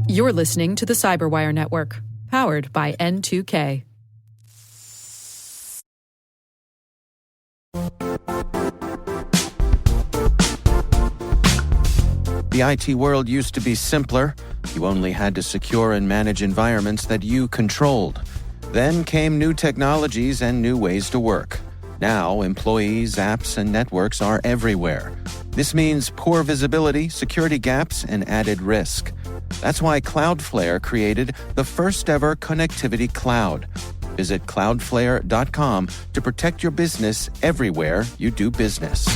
You're listening to the CyberWire Network, powered by N2K. The IT world used to be simpler. You only had to secure and manage environments that you controlled. Then came new technologies and new ways to work. Now, employees, apps, and networks are everywhere. This means poor visibility, security gaps, and added risk. That's why Cloudflare created the first-ever connectivity cloud. Visit cloudflare.com to protect your business everywhere you do business.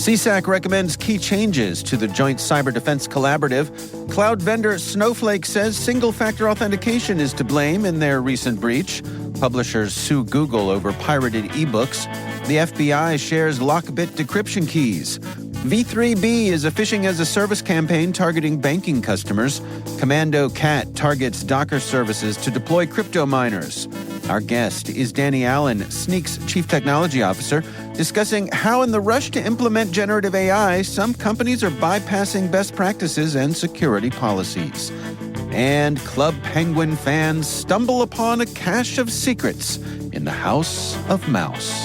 CSAC recommends key changes to the Joint Cyber Defense Collaborative. Cloud vendor Snowflake says single-factor authentication is to blame in their recent breach. Publishers sue Google over pirated ebooks. The FBI shares LockBit decryption keys. V3B is a phishing-as-a-service campaign targeting banking customers. Commando Cat targets Docker services to deploy crypto miners. Our guest is Danny Allan, Snyk's Chief Technology Officer, discussing how in the rush to implement generative AI, some companies are bypassing best practices and security policies. And Club Penguin fans stumble upon a cache of secrets in the House of Mouse.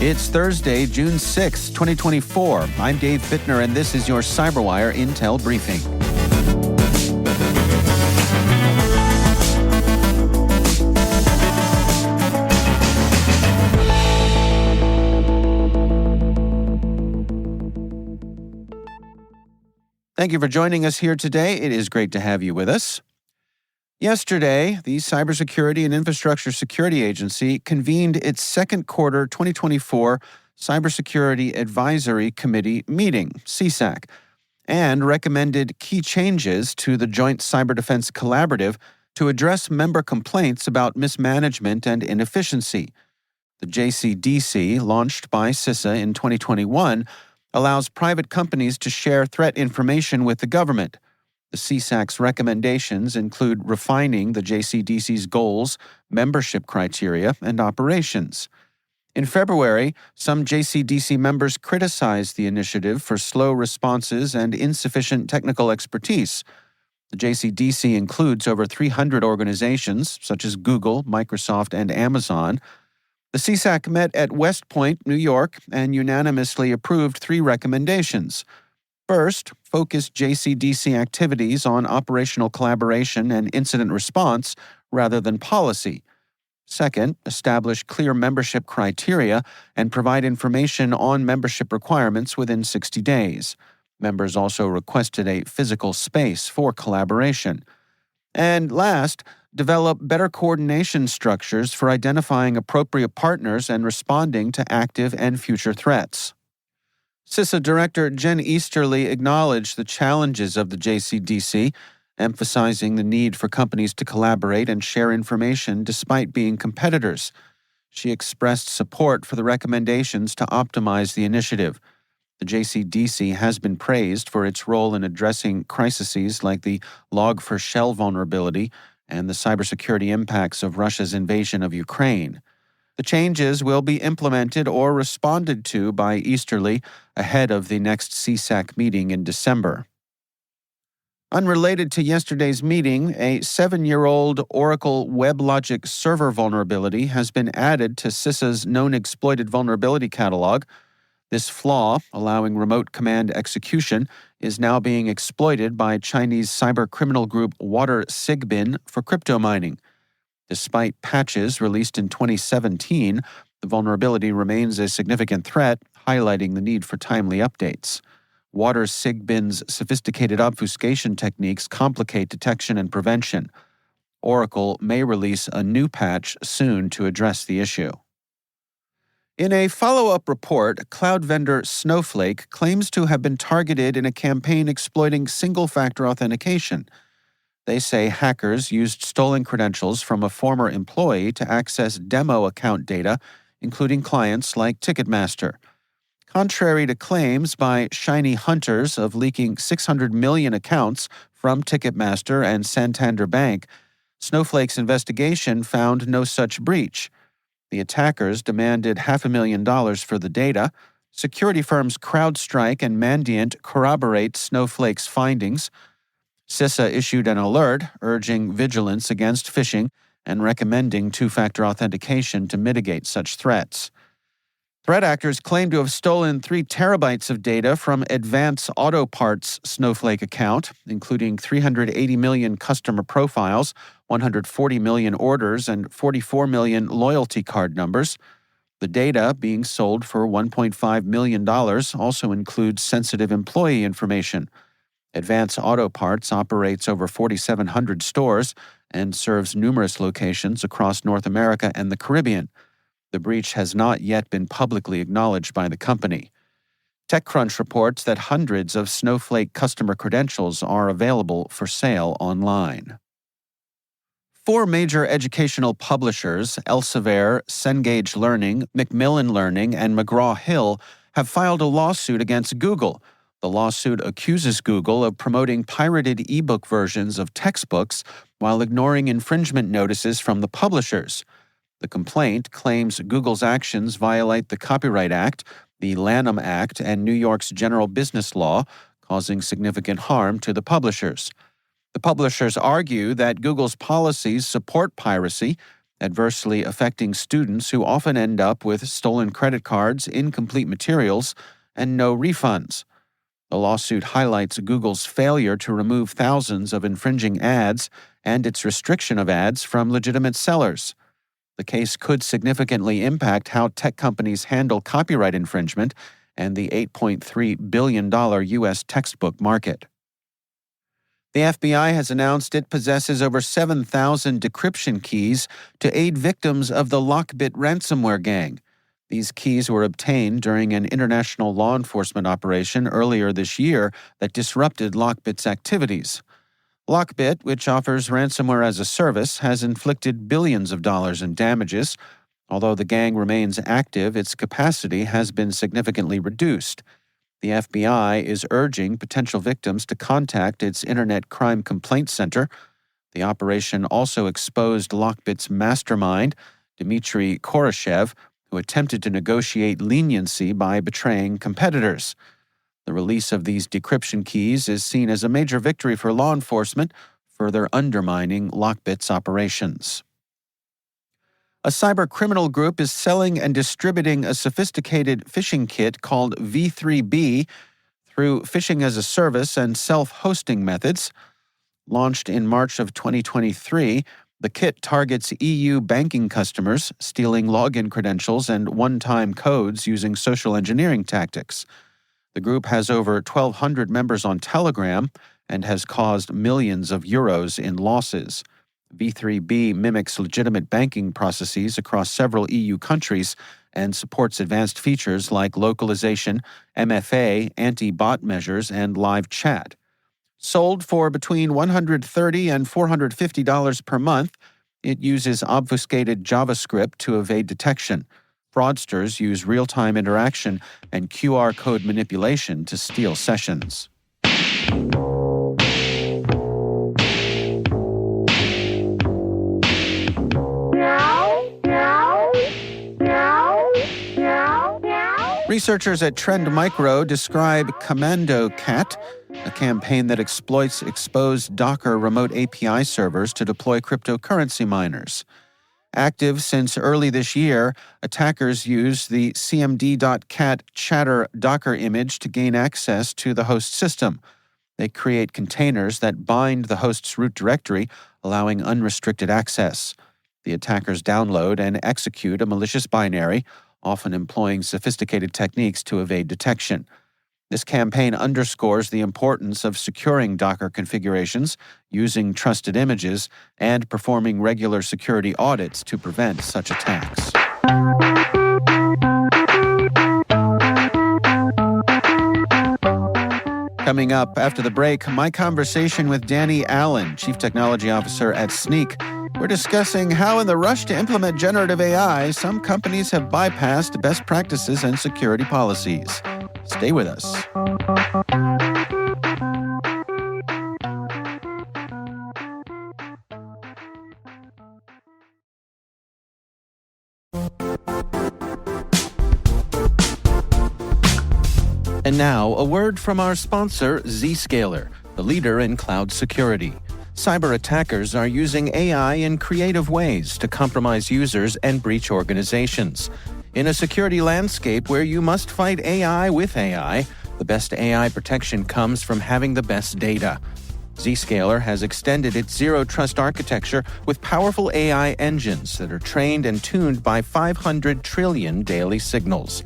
It's Thursday, June 6, 2024. I'm Dave Bittner, and this is your CyberWire Intel Briefing. Thank you for joining us here today. It is great to have you with us. Yesterday, the Cybersecurity and Infrastructure Security Agency convened its second quarter 2024 Cybersecurity Advisory Committee meeting, CSAC, and recommended key changes to the Joint Cyber Defense Collaborative to address member complaints about mismanagement and inefficiency. The JCDC, launched by CISA in 2021, allows private companies to share threat information with the government. The CSAC's recommendations include refining the JCDC's goals, membership criteria, and operations. In February, some JCDC members criticized the initiative for slow responses and insufficient technical expertise. The JCDC includes over 300 organizations, such as Google, Microsoft, and Amazon. The CSAC met at West Point, New York, and unanimously approved 3 recommendations. First, focus JCDC activities on operational collaboration and incident response rather than policy. Second, establish clear membership criteria and provide information on membership requirements within 60 days. Members also requested a physical space for collaboration. And last, develop better coordination structures for identifying appropriate partners and responding to active and future threats. CISA Director Jen Easterly acknowledged the challenges of the JCDC, emphasizing the need for companies to collaborate and share information despite being competitors. She expressed support for the recommendations to optimize the initiative. The JCDC has been praised for its role in addressing crises like the Log4Shell vulnerability and the cybersecurity impacts of Russia's invasion of Ukraine. The changes will be implemented or responded to by Easterly ahead of the next CSAC meeting in December. Unrelated to yesterday's meeting, a 7-year-old Oracle WebLogic server vulnerability has been added to CISA's known exploited vulnerability catalog. This flaw, allowing remote command execution, is now being exploited by Chinese cybercriminal group WaterSigbin for crypto mining. Despite patches released in 2017, the vulnerability remains a significant threat, highlighting the need for timely updates. WaterSigbin's sophisticated obfuscation techniques complicate detection and prevention. Oracle may release a new patch soon to address the issue. In a follow-up report, cloud vendor Snowflake claims to have been targeted in a campaign exploiting single-factor authentication. They say hackers used stolen credentials from a former employee to access demo account data including clients like Ticketmaster. Contrary to claims by shiny hunters of leaking 600 million accounts from Ticketmaster and Santander Bank, Snowflake's investigation found no such breach. The attackers demanded $500,000 for the data. Security firms CrowdStrike and Mandiant corroborate Snowflake's findings. CISA issued an alert urging vigilance against phishing and recommending two-factor authentication to mitigate such threats. Threat actors claim to have stolen 3 terabytes of data from Advance Auto Parts' Snowflake account, including 380 million customer profiles, 140 million orders, and 44 million loyalty card numbers. The data, being sold for $1.5 million, also includes sensitive employee information. Advance Auto Parts operates over 4,700 stores and serves numerous locations across North America and the Caribbean. The breach has not yet been publicly acknowledged by the company. TechCrunch reports that hundreds of Snowflake customer credentials are available for sale online. 4 major educational publishers, Elsevier, Cengage Learning, Macmillan Learning, and McGraw-Hill, have filed a lawsuit against Google. The lawsuit accuses Google of promoting pirated ebook versions of textbooks while ignoring infringement notices from the publishers. The complaint claims Google's actions violate the Copyright Act, the Lanham Act, and New York's general business law, causing significant harm to the publishers. The publishers argue that Google's policies support piracy, adversely affecting students who often end up with stolen credit cards, incomplete materials, and no refunds. The lawsuit highlights Google's failure to remove thousands of infringing ads and its restriction of ads from legitimate sellers. The case could significantly impact how tech companies handle copyright infringement and the $8.3 billion U.S. textbook market. The FBI has announced it possesses over 7,000 decryption keys to aid victims of the LockBit ransomware gang. These keys were obtained during an international law enforcement operation earlier this year that disrupted LockBit's activities. LockBit, which offers ransomware as a service, has inflicted billions of dollars in damages. Although the gang remains active, its capacity has been significantly reduced. The FBI is urging potential victims to contact its Internet Crime Complaint Center. The operation also exposed LockBit's mastermind, Dmitry Koroshev, who attempted to negotiate leniency by betraying competitors. The release of these decryption keys is seen as a major victory for law enforcement, further undermining LockBit's operations. A cybercriminal group is selling and distributing a sophisticated phishing kit called V3B through phishing as a service and self-hosting methods. Launched in March of 2023, the kit targets EU banking customers, stealing login credentials and one-time codes using social engineering tactics. The group has over 1,200 members on Telegram and has caused millions of euros in losses. V3B mimics legitimate banking processes across several EU countries and supports advanced features like localization, MFA, anti-bot measures, and live chat. Sold for between $130 and $450 per month, it uses obfuscated JavaScript to evade detection. Fraudsters use real-time interaction and QR code manipulation to steal sessions. Researchers at Trend Micro describe Commando Cat, a campaign that exploits exposed Docker remote API servers to deploy cryptocurrency miners. Active since early this year, attackers use the cmd.cat chatter Docker image to gain access to the host system. They create containers that bind the host's root directory, allowing unrestricted access. The attackers download and execute a malicious binary, often employing sophisticated techniques to evade detection. This campaign underscores the importance of securing Docker configurations, using trusted images, and performing regular security audits to prevent such attacks. Coming up after the break, my conversation with Danny Allan, Chief Technology Officer at Snyk. We're discussing how in the rush to implement generative AI, some companies have bypassed best practices and security policies. Stay with us. And now, a word from our sponsor, Zscaler, the leader in cloud security. Cyber attackers are using AI in creative ways to compromise users and breach organizations. In a security landscape where you must fight AI with AI, the best AI protection comes from having the best data. Zscaler has extended its zero-trust architecture with powerful AI engines that are trained and tuned by 500 trillion daily signals.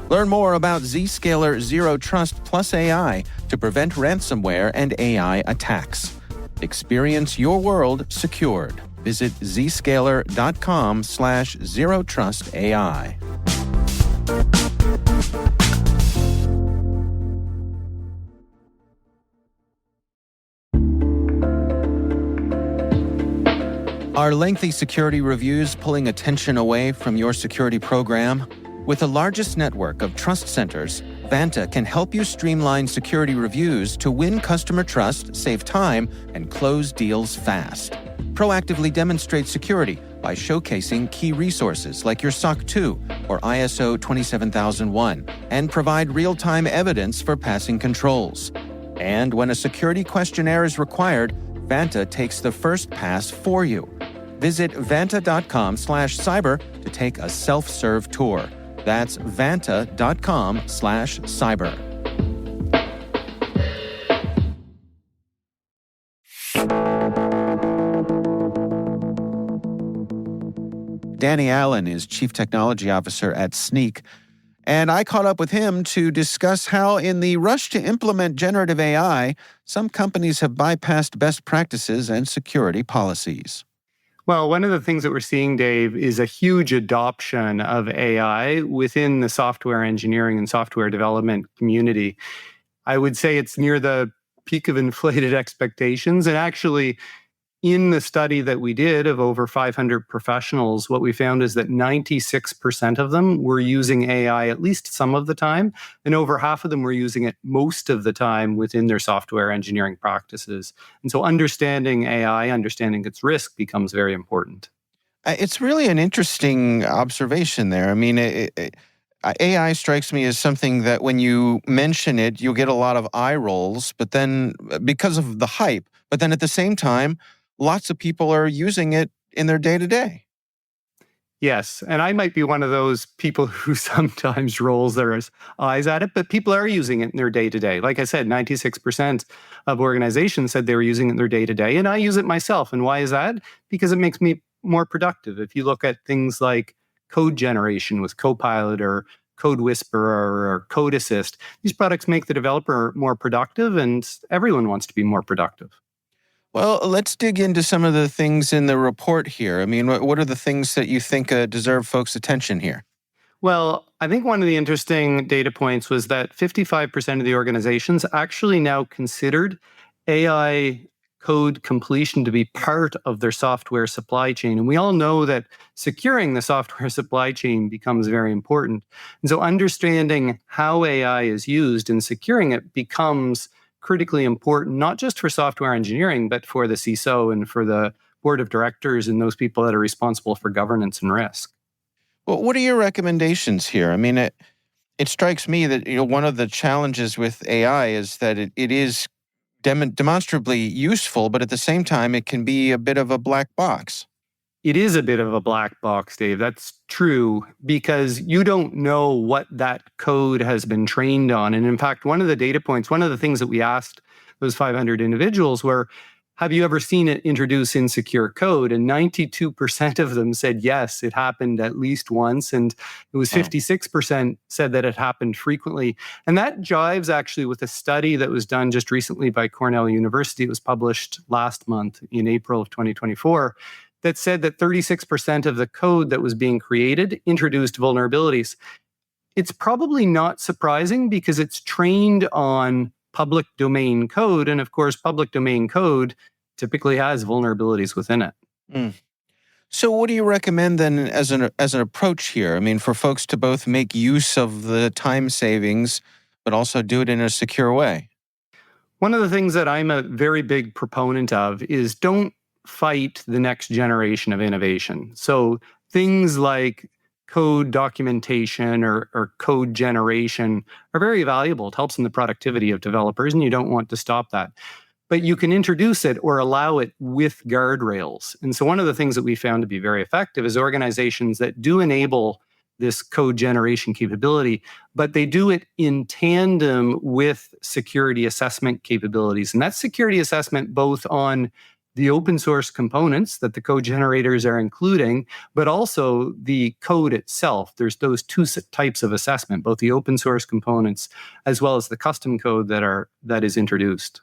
Learn more about Zscaler Zero Trust Plus AI to prevent ransomware and AI attacks. Experience your world secured. Visit zscaler.com/zerotrustai. Are lengthy security reviews pulling attention away from your security program? With the largest network of trust centers, Vanta can help you streamline security reviews to win customer trust, save time, and close deals fast. Proactively demonstrate security by showcasing key resources like your SOC 2 or ISO 27001 and provide real-time evidence for passing controls. And when a security questionnaire is required, Vanta takes the first pass for you. Visit vanta.com/cyber to take a self-serve tour. That's vanta.com/cyber. Danny Allan is Chief Technology Officer at Snyk, and I caught up with him to discuss how in the rush to implement generative AI, some companies have bypassed best practices and security policies. Well, one of the things that we're seeing, Dave, is a huge adoption of AI within the software engineering and software development community. I would say it's near the peak of inflated expectations. And actually, in the study that we did of over 500 professionals, what we found is that 96% of them were using AI at least some of the time, and over half of them were using it most of the time within their software engineering practices. And so understanding AI, understanding its risk becomes very important. It's really an interesting observation there. I mean, AI strikes me as something that when you mention it, you'll get a lot of eye rolls, but then because of the hype, but then at the same time, lots of people are using it in their day-to-day. Yes, and I might be one of those people who sometimes rolls their eyes at it, but people are using it in their day-to-day. Like I said, 96% of organizations said they were using it in their day-to-day, and I use it myself. And why is that? Because it makes me more productive. If you look at things like code generation with Copilot or Code Whisperer or Code Assist, these products make the developer more productive, and everyone wants to be more productive. Well, let's dig into some of the things in the report here. I mean, what are the things that you think deserve folks' attention here? Well, I think one of the interesting data points was that 55% of the organizations actually now considered AI code completion to be part of their software supply chain. And we all know that securing the software supply chain becomes very important. And so understanding how AI is used and securing it becomes critically important, not just for software engineering, but for the CISO and for the board of directors and those people that are responsible for governance and risk. Well, what are your recommendations here? I mean, it strikes me that one of the challenges with AI is that it is demonstrably useful, but at the same time, it can be a bit of a black box. It is a bit of a black box, Dave. That's true, because you don't know what that code has been trained on. And in fact, one of the data points, one of the things that we asked those 500 individuals were, have you ever seen it introduce insecure code? And 92% of them said yes, it happened at least once. And it was 56% said that it happened frequently. And that jives actually with a study that was done just recently by Cornell University. It was published last month in April of 2024. That said that 36% of the code that was being created introduced vulnerabilities. It's probably not surprising because it's trained on public domain code. And of course, public domain code typically has vulnerabilities within it. So what do you recommend then as an approach here? I mean, for folks to both make use of the time savings, but also do it in a secure way? One of the things that I'm a very big proponent of is don't fight the next generation of innovation. So things like code documentation or code generation are very valuable. It helps in the productivity of developers, and you don't want to stop that. But you can introduce it or allow it with guardrails. And so one of the things that we found to be very effective is organizations that do enable this code generation capability, but they do it in tandem with security assessment capabilities. And that's security assessment both on the open source components that the code generators are including, but also the code itself. There's those two types of assessment, both the open source components as well as the custom code that is introduced.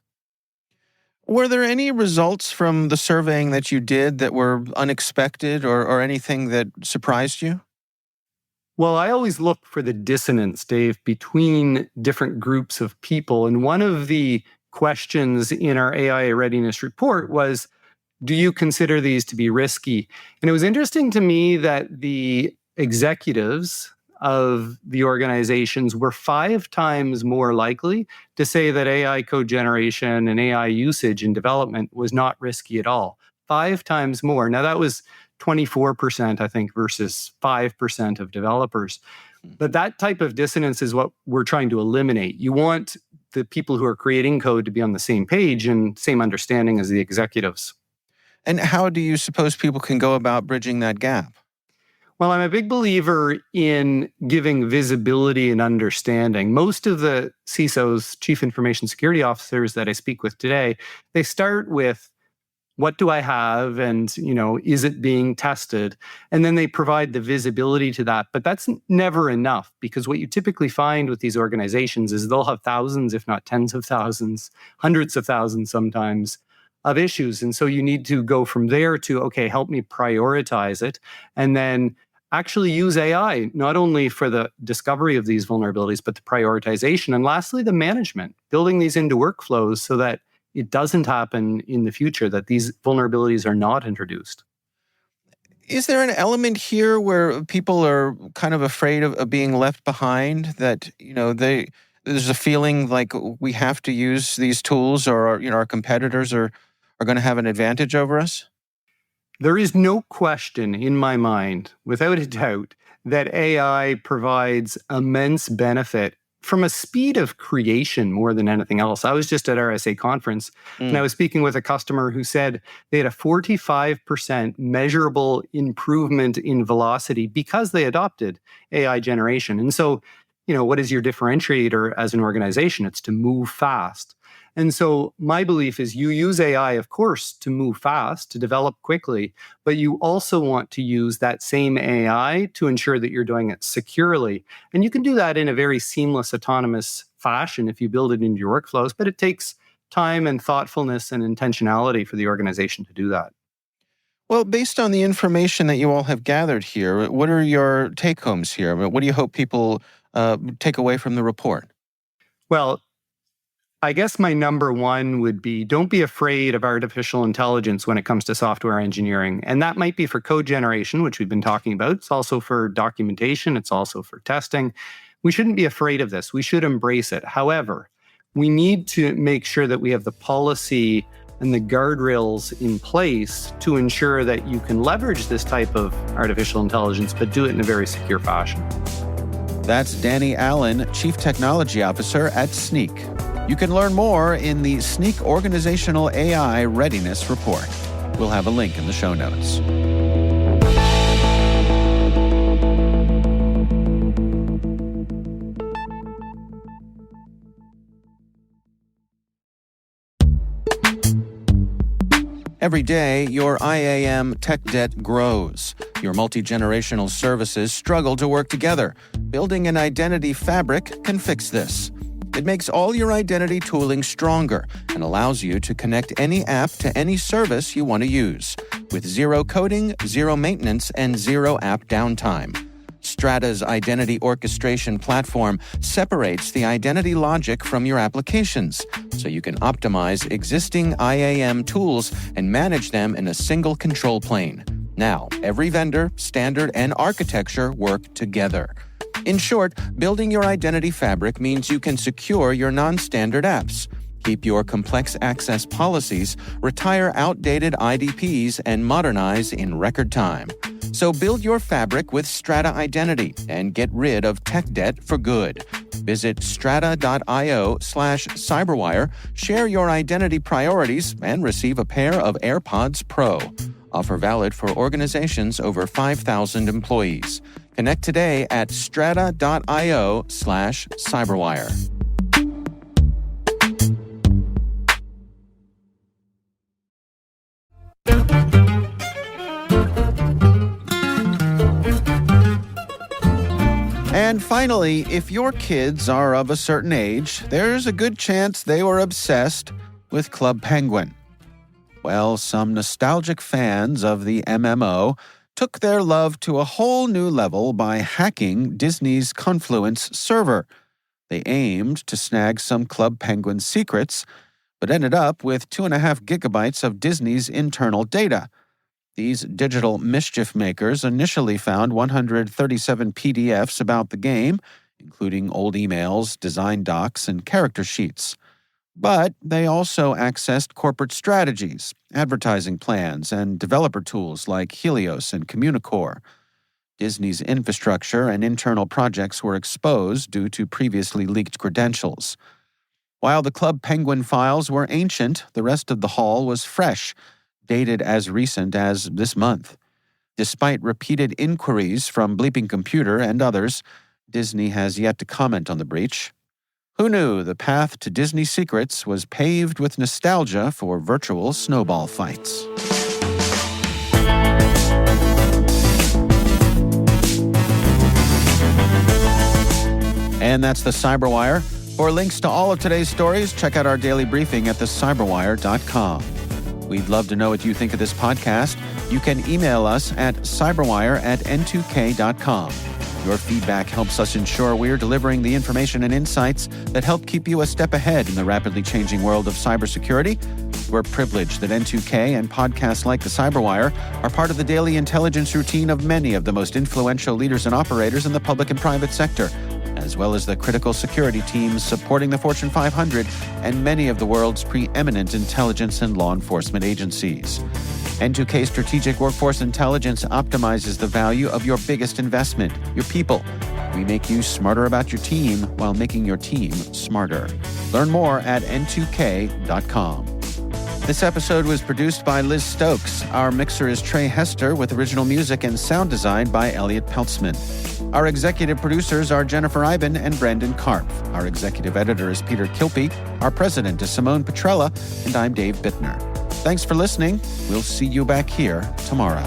Were there any results from the surveying that you did that were unexpected or anything that surprised you? Well, I always look for the dissonance, Dave, between different groups of people. And one of the questions in our AI readiness report was, do you consider these to be risky? And it was interesting to me that the executives of the organizations were 5 times more likely to say that AI code generation and AI usage in development was not risky at all. 5 times more. Now, that was 24%, I think, versus 5% of developers. But that type of dissonance is what we're trying to eliminate. You want the people who are creating code to be on the same page and same understanding as the executives. And how do you suppose people can go about bridging that gap? Well, I'm a big believer in giving visibility and understanding. Most of the CISOs, Chief Information Security Officers that I speak with today, they start with, what do I have? And, is it being tested? And then they provide the visibility to that. But that's never enough, because what you typically find with these organizations is they'll have thousands, if not tens of thousands, hundreds of thousands sometimes, of issues. And so you need to go from there to, okay, help me prioritize it. And then actually use AI, not only for the discovery of these vulnerabilities, but the prioritization. And lastly, the management, building these into workflows so that it doesn't happen in the future, that these vulnerabilities are not introduced. Is there an element here where people are kind of afraid of being left behind, that, there's a feeling like we have to use these tools, or, our competitors are going to have an advantage over us? There is no question in my mind, without a doubt, that AI provides immense benefit from a speed of creation more than anything else. I was just at RSA conference, and I was speaking with a customer who said they had a 45% measurable improvement in velocity because they adopted AI generation. And so, what is your differentiator as an organization? It's to move fast. And so my belief is you use AI, of course, to move fast, to develop quickly, but you also want to use that same AI to ensure that you're doing it securely. And you can do that in a very seamless, autonomous fashion if you build it into your workflows, but it takes time and thoughtfulness and intentionality for the organization to do that. Well, based on the information that you all have gathered here, what are your take-homes here? What do you hope people take away from the report? Well, I guess my number one would be, don't be afraid of artificial intelligence when it comes to software engineering. And that might be for code generation, which we've been talking about. It's also for documentation. It's also for testing. We shouldn't be afraid of this. We should embrace it. However, we need to make sure that we have the policy and the guardrails in place to ensure that you can leverage this type of artificial intelligence, but do it in a very secure fashion. That's Danny Allan, Chief Technology Officer at Snyk. You can learn more in the Snyk Organizational AI Readiness Report. We'll have a link in the show notes. Every day, your IAM tech debt grows. Your multi-generational services struggle to work together. Building an identity fabric can fix this. It makes all your identity tooling stronger and allows you to connect any app to any service you want to use, with zero coding, zero maintenance, and zero app downtime. Strata's identity orchestration platform separates the identity logic from your applications, so you can optimize existing IAM tools and manage them in a single control plane. Now, every vendor, standard, and architecture work together. In short, building your identity fabric means you can secure your non-standard apps, keep your complex access policies, retire outdated IDPs, and modernize in record time. So build your fabric with Strata Identity and get rid of tech debt for good. Visit strata.io/cyberwire, share your identity priorities, and receive a pair of AirPods Pro. Offer valid for organizations over 5,000 employees. Connect today at strata.io/cyberwire. And finally, if your kids are of a certain age, there's a good chance they were obsessed with Club Penguin. Well, some nostalgic fans of the MMO took their love to a whole new level by hacking Disney's Confluence server. They aimed to snag some Club Penguin secrets, but ended up with 2.5 gigabytes of Disney's internal data. These digital mischief makers initially found 137 PDFs about the game, including old emails, design docs, and character sheets. But they also accessed corporate strategies, advertising plans, and developer tools like Helios and Communicore. Disney's infrastructure and internal projects were exposed due to previously leaked credentials. While the Club Penguin files were ancient, the rest of the haul was fresh, dated as recent as this month. Despite repeated inquiries from Bleeping Computer and others, Disney has yet to comment on the breach. Who knew the path to Disney secrets was paved with nostalgia for virtual snowball fights? And that's the CyberWire. For links to all of today's stories, check out our daily briefing at thecyberwire.com. We'd love to know what you think of this podcast. You can email us at cyberwire@n2k.com. Your feedback helps us ensure we're delivering the information and insights that help keep you a step ahead in the rapidly changing world of cybersecurity. We're privileged that N2K and podcasts like the CyberWire are part of the daily intelligence routine of many of the most influential leaders and operators in the public and private sector, as well as the critical security teams supporting the Fortune 500 and many of the world's preeminent intelligence and law enforcement agencies. N2K Strategic Workforce Intelligence optimizes the value of your biggest investment, your people. We make you smarter about your team while making your team smarter. Learn more at n2k.com. This episode was produced by Liz Stokes. Our mixer is Trey Hester with original music and sound design by Elliot Peltzman. Our executive producers are Jennifer Iben and Brandon Karpf. Our executive editor is Peter Kilpie. Our president is Simone Petrella, and I'm Dave Bittner. Thanks for listening. We'll see you back here tomorrow.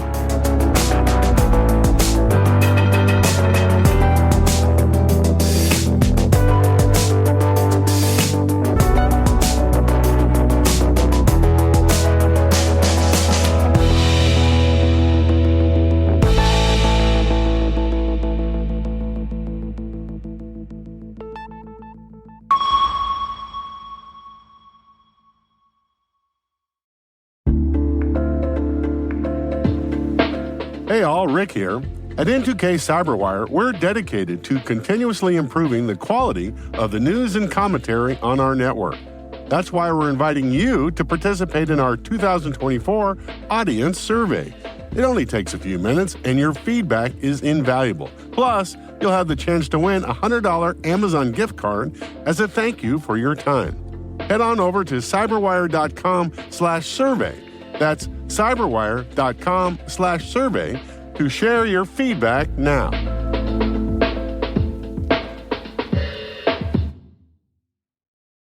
Hey all, Rick here. At N2K CyberWire, we're dedicated to continuously improving the quality of the news and commentary on our network. That's why we're inviting you to participate in our 2024 audience survey. It only takes a few minutes, and your feedback is invaluable. Plus, you'll have the chance to win a $100 Amazon gift card as a thank you for your time. Head on over to cyberwire.com/survey. That's cyberwire.com/survey to share your feedback now.